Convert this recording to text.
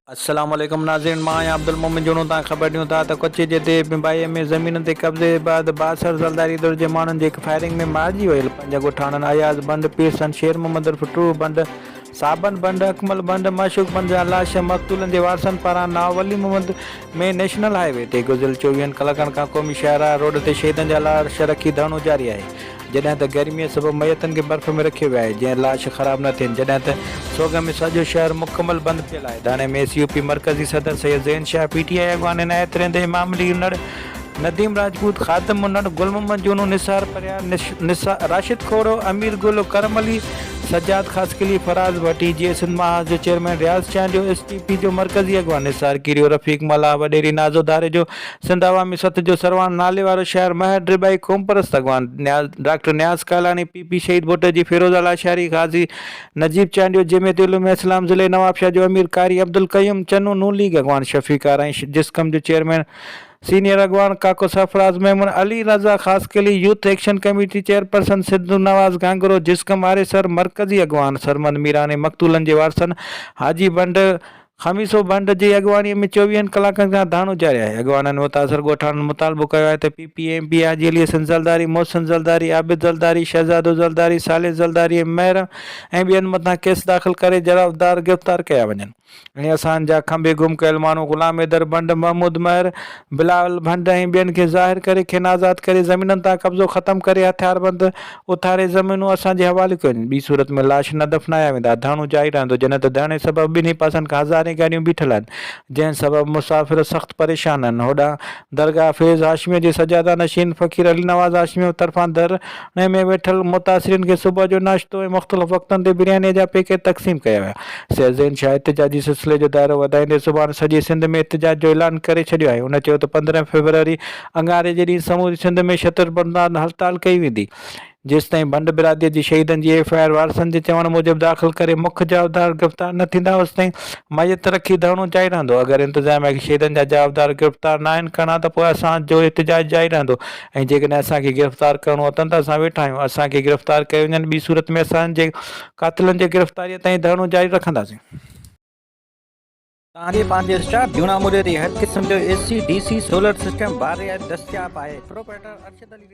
अस्सलाम वालेकुम नाज़रीन, मां आहियां अब्दुल मोमिन जुनू तां ख़बर ॾियूं था त कच्छ जे ते बिंबाईअ में ज़मीन ते कब्ज़े बाद 62 ज़लदारी दौर जे माण्हुनि जे फायरिंग में मारिजी वियल 5 ॻोठाणनि अयाज़ बंड, पीरसन, शेर मोहम्मद उर्फ़ टू बंड, साबन बंड, अकमल बंड, मशूक बंड जा लाश मक़तूलनि जे वारसनि पारां नावली मोहम्मद में नेशनल हाईवे ते गुज़िरियल 24 कलाकनि खां क़ौमी शाहराह रोड ते शहीदनि जा लाश रखी धरणो जारी आहे। जॾहिं त गर्मीअ सबबि मयतनि खे बर्फ़ में रखियो वियो आहे जंहिं लाश ख़राब न थियनि। जॾहिं त सोग में सॼो शहर मुकमल बंदि थियल आहे। दाणे में SUP मरकज़ी सदर सैयद ज़ैन शाह, PTI अॻवान इनायत रहंदे मामली नड़ नदीम राजपूत, ख़ादिम नड़ गुल मोहम्मद जुनू, निसार परियार, राशिद खोड़ो, अमीर गुल, करम अली, सज्जाद ख़ासकली, फराज़ भट्टी, जे सिंध महाज जो चेयरमैन रियाज़ चांडियो, STP जो मरकज़ी अॻवान निसार कीरियो, रफ़ीक मला, वॾेरी नाज़ो दारे जो सिंध अवामी सत जो सरवान नाले वारो शहर महर रिबाई क़ौमपरस्त अॻवान डॉक्टर न्याज़ कालानी, PP शहीद भुट जी फिरोज़ अला शारी, गाज़ी नजीब चांडियो, जमियत उलमा इस्लाम ज़िले नवाबशाह जो अमीर कारी अब्दुल क़य्यूम चन्नू, नून लीग अॻवान शफ़ीक आराई, जिस्कम जो चेयरमैन सीनियर अॻवान काको Sarfraz Memon, Ali Raza Khaskheli, youth action committee chairperson Sidhu Nawaz Gangro, जिस्कम आरेसर मरकज़ी अॻवान सरमद मीरानी, मक़तूलनि जे वारसनि हाजी बंड ख़मीसो बंड जी अॻवानीअ में 24 कलाकनि खां धरणो जारी आहे। अॻवाननि मुतासिर ॻोठाणनि मुतालबो कयो आहे त PP MP हाजी अली हसन ज़लदारी, मोहसिन ज़लदारी, आबिद ज़लदारी, शहज़ादो ज़लदारी, साले ज़लदारी महर ऐं ॿियनि मथां केस दाख़िल करे जवाबदार गिरफ़्तार कया वञनि। ऐं असांजा खंबे गुम कयल माण्हू ग़ुलाम हैदर बंड, महमूद महर, बिलावल भंड ऐं ॿियनि खे ज़ाहिर करे खेनि आज़ादु करे ज़मीननि तां कब्ज़ो ख़तमु करे हथियारबंद उथारे ज़मीनूं असांजे हवाले कयूं। ॿी सूरत में लाश न दफ़नाया वेंदा। धरणो जारी रहंदो। जॾहिं त धरणे सबबि ॿिन्ही पासनि खां हज़ारें गाॾियूं बीठल आहिनि, जंहिं सबबि मुसाफ़िर सख़्तु परेशान आहिनि। होॾां दरगाह फैज़ हाशमीअ जे सजादा नशीन फ़क़ीर अली नवाज़ हाशमी तरफ़ां धरणे में वेठल मुतासिरीन खे सुबुह जो नाश्तो ऐं मुख़्तलिफ़ वक़्तनि ते बिरयानीअ जा पैकेट तक़सीम कया विया। सैयद ज़ैन शाह एहतिजाजी सिलसिले जो दायरो वधाईंदे सुभाणे सॼे सिंध में एहतिजाज जो ऐलान करे छॾियो आहे। हुन चयो त 15 फरवरी अंगारे जे ॾींहुं समूरी सिंध में शतरबंद हड़ताल कई वेंदी जेसिताईं बंड बिरादरीअ जी शहीदनि जी FIR वारसनि जे चवण मूजिबि दाख़िल करे मुख्य जवाबदार गिरफ़्तार न थींदा होसिताईं मयत रखी धरणो जारी रहंदो। अगरि इंतिज़ामिया खे शहीदनि जा जवाबदार गिरफ़्तार न आहिनि करणा त पोइ असांजो एहतिजाज जारी रहंदो ऐं जेकॾहिं असांखे गिरफ़्तार करिणो अथनि त असां वेठा आहियूं। असांखे गिरफ़्तार कयो वञनि, ॿी सूरत में असांजे क़ातिलनि जे गिरफ़्तारीअ ताईं धरणो जारी रखंदासीं। तव्हांजे पंहिंजे स्टाफ जूना मुरे ते हर क़िस्म जो AC DC सोलर सिस्टम बार रियायत दस्तियाब आहे। प्रोपराइटर अरशद अली।